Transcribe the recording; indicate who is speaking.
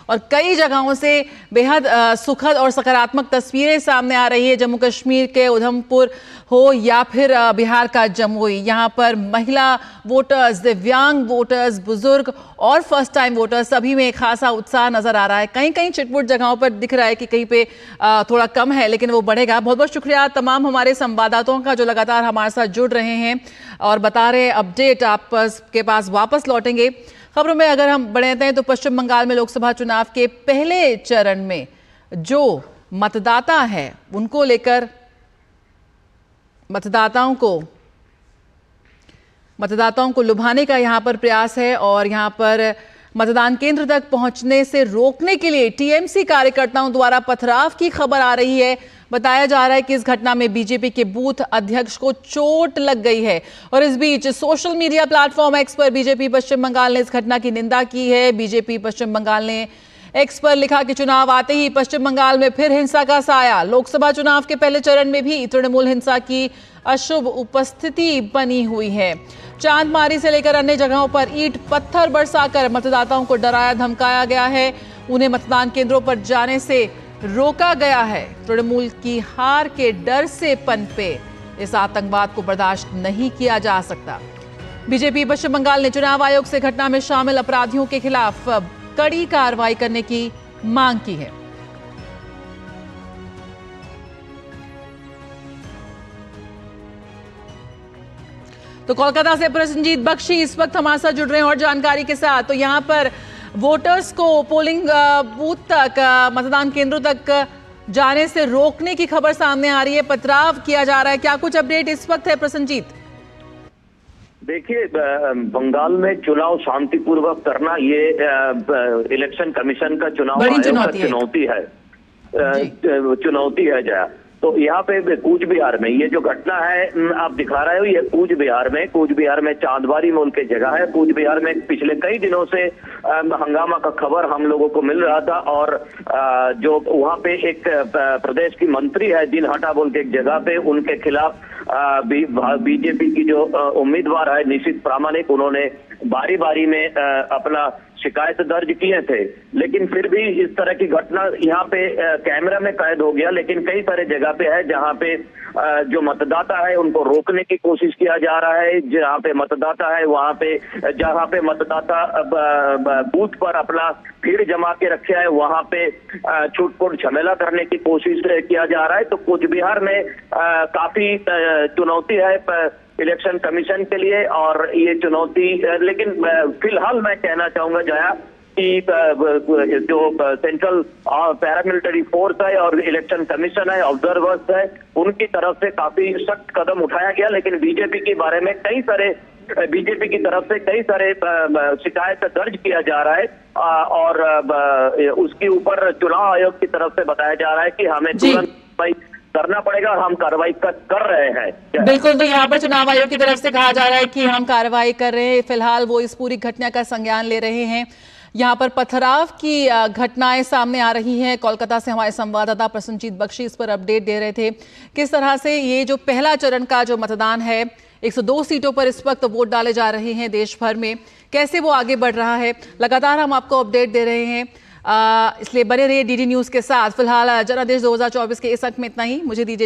Speaker 1: और कई जगहों से बेहद सुखद और सकारात्मक तस्वीरें सामने आ रही है। जम्मू कश्मीर के उधमपुर हो या फिर बिहार का जमुई, यहाँ पर महिला वोटर्स, दिव्यांग वोटर्स, बुजुर्ग और फर्स्ट टाइम वोटर्स सभी में खासा उत्साह नजर आ रहा है। कहीं कहीं छिटपुट जगहों पर दिख रहा है कि कहीं पे थोड़ा कम है, लेकिन वो बढ़ेगा। बहुत बहुत शुक्रिया तमाम हमारे संवाददाताओं का जो लगातार हमारे साथ जुड़ रहे हैं और बता रहे अपडेट आप के पास वापस लौटेंगे। खबरों में अगर हम बढ़ते हैं तो पश्चिम बंगाल में लोकसभा चुनाव के पहले चरण में जो मतदाता है उनको लेकर मतदाताओं को लुभाने का यहां पर प्रयास है और यहां पर मतदान केंद्र तक पहुंचने से रोकने के लिए टीएमसी कार्यकर्ताओं द्वारा पथराव की खबर आ रही है। बताया जा रहा है कि इस घटना में बीजेपी के बूथ अध्यक्ष को चोट लग गई है। और इस बीच सोशल मीडिया प्लेटफॉर्म एक्स पर बीजेपी पश्चिम बंगाल ने इस घटना की निंदा की है। बीजेपी पश्चिम बंगाल ने एक्स पर लिखा कि चुनाव आते ही पश्चिम बंगाल में फिर हिंसा का साया। लोकसभा चुनाव के पहले चरण में भी तृणमूल हिंसा की अशुभ उपस्थिति बनी हुई है। चांदमारी से लेकर अन्य जगहों पर ईंट पत्थर बरसाकर मतदाताओं को डराया धमकाया गया है। उन्हें मतदान केंद्रों पर जाने से रोका गया है। तृणमूल की हार के डर से पनपे इस आतंकवाद को बर्दाश्त नहीं किया जा सकता। बीजेपी पश्चिम बंगाल ने चुनाव आयोग से घटना में शामिल अपराधियों के खिलाफ कड़ी कार्रवाई करने की मांग की है। तो कोलकाता से प्रसन्नजीत बख्शी इस वक्त हमारे साथ जुड़ रहे हैं और जानकारी के साथ। तो यहां पर वोटर्स को पोलिंग बूथ तक, मतदान केंद्रों तक जाने से रोकने की खबर सामने आ रही है, पथराव किया जा रहा है। क्या कुछ अपडेट इस वक्त है प्रसन्नजीत?
Speaker 2: देखिए, बंगाल में चुनाव शांतिपूर्वक करना ये इलेक्शन कमीशन का चुनाव आयोग का चुनौती है जया। तो यहाँ पे कूच बिहार में ये जो घटना है आप दिखा रहे हो, ये कूच बिहार में चांदबारी मोल की जगह है। कूच बिहार में पिछले कई दिनों से हंगामा का खबर हम लोगों को मिल रहा था और जो वहाँ पे एक प्रदेश की मंत्री है दिनहाटा बोल के एक जगह पे, उनके खिलाफ बीजेपी की जो उम्मीदवार है निशित प्रामाणिक, उन्होंने बारी बारी में अपना शिकायत दर्ज किए थे। लेकिन फिर भी इस तरह की घटना यहाँ पे कैमरा में कैद हो गया। लेकिन कई सारे जगह पे है जहाँ पे जो मतदाता है उनको रोकने की कोशिश किया जा रहा है। जहाँ पे मतदाता है वहाँ पे, जहाँ पे मतदाता बूथ पर अपना भीड़ जमा के रखे है वहाँ पे छूटपुट झमेला करने की कोशिश किया जा रहा है। तो कूच बिहार में काफी चुनौती है इलेक्शन कमीशन के लिए और ये चुनौती, लेकिन फिलहाल मैं कहना चाहूंगा जया कि जो सेंट्रल पैरामिलिट्री फोर्स है और इलेक्शन कमीशन है, ऑब्जर्वर्स है, उनकी तरफ से काफी सख्त कदम उठाया गया। लेकिन बीजेपी के बारे में बीजेपी की तरफ से कई सारे शिकायत दर्ज किया जा रहा है और उसके ऊपर चुनाव आयोग की तरफ से बताया जा रहा है कि हमें तुरंत करना पड़ेगा और हम कार्रवाई कर रहे हैं।
Speaker 1: बिल्कुल, तो यहाँ पर चुनाव आयोग की तरफ से कहा जा रहा है कि हम कार्रवाई कर रहे हैं। फिलहाल वो इस पूरी घटना का संज्ञान ले रहे हैं। यहाँ पर पथराव की घटनाएं सामने आ रही हैं। कोलकाता से हमारे संवाददाता प्रसन्नजीत बख्शी इस पर अपडेट दे रहे थे। किस तरह से ये जो पहला चरण का जो मतदान है, 102 सीटों पर इस वक्त वोट डाले जा रहे हैं देश भर में, कैसे वो आगे बढ़ रहा है, लगातार हम आपको अपडेट दे रहे हैं। इसलिए बने रहिए डीडी न्यूज के साथ। फिलहाल जनादेश 2024 के इस अंक में इतना ही। मुझे दीजिए